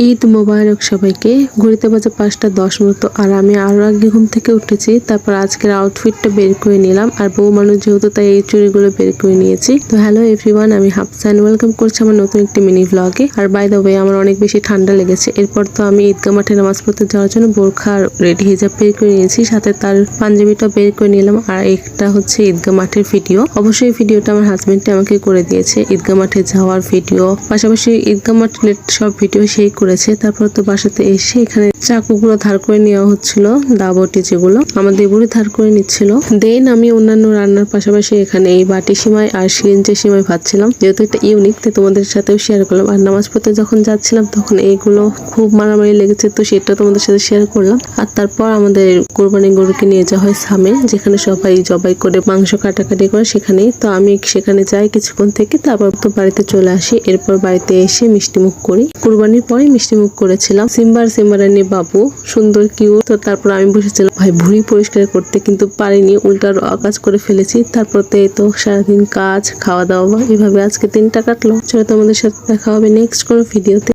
ঈদ মোবারক সবাইকে। ঘড়িতে বাজে 5:10 মতো আর আমি আরো আগে ঘুম থেকে উঠেছি। তারপর আজকের আউটফিটটা বের করে নিলাম আর বউ মানুষ যেহেতু তাই এই চুড়িগুলো বের করে নিয়েছি। তো হ্যালো এভরিওয়ান, আমি হাফসা এন্ড ওয়েলকাম করছি আমার নতুন একটি মিনি ব্লগে। আর বাই দ্য ওয়ে আমার অনেক বেশি ঠান্ডা লেগেছে। এরপর তো আমি ঈদগাহ মাঠে নামাজ পড়তে যাওয়ার জন্য বোরখা রেডি হিজাব বের করে নিয়েছি, সাথে তার পাঞ্জাবিটা বের করে নিলাম। আর একটা হচ্ছে ঈদগাহ মাঠের ভিডিও। অবশ্যই ভিডিওটা আমার হাজবেন্ডটি আমাকে করে দিয়েছে, ঈদগাহ মাঠে যাওয়ার ভিডিও, পাশাপাশি ঈদগাহ মাঠ সব ভিডিও সেই করেছে। তারপর তো বাসাতে এসে এখানে চাকুগুলো ধার করে নেওয়া হচ্ছিল, দাবটি যেগুলো আমার দেবুরি ধার করে নিচ্ছিল। দেন আমি অন্যান্য রান্নার পাশাপাশি এখানে এই বাটি সিমাই আর সিরিঞ্জের সিমাই ভাজছিলাম, যেহেতু এটা ইউনিক তাই তোমাদের সাথেও শেয়ার করলাম। আর নামাজ পড়তে যখন যাচ্ছিলাম তখন এইগুলো খুব মারামারি লেগেছে, তো সেটা তোমাদের সাথে শেয়ার করলাম। আর তারপর আমাদের কোরবানি গরুকে নিয়ে যাওয়া হয় সামে, যেখানে সবাই জবাই করে মাংস কাটাকাটি করে সেখানেই। তো আমি সেখানে যাই কিছুক্ষণ থেকে, তারপর তো বাড়িতে চলে আসি। এরপর বাড়িতে এসে মিষ্টি মুখ করি। কুরবানির পরে মিষ্টি মুখ করেছিলাম সিম্বারানি বাবু, সুন্দর কিউট। তো তারপর আমি বসেছিলাম ভাই ভুঁড়ি পরিষ্কার করতে, কিন্তু পারিনি, উল্টার কাজ করে ফেলেছি। তারপর তো সারাদিন কাজ, খাওয়া দাওয়া, এভাবে আজকে দিনটা কাটলো। চলো তোমাদের সাথে দেখা হবে নেক্সট কোনো ভিডিওতে।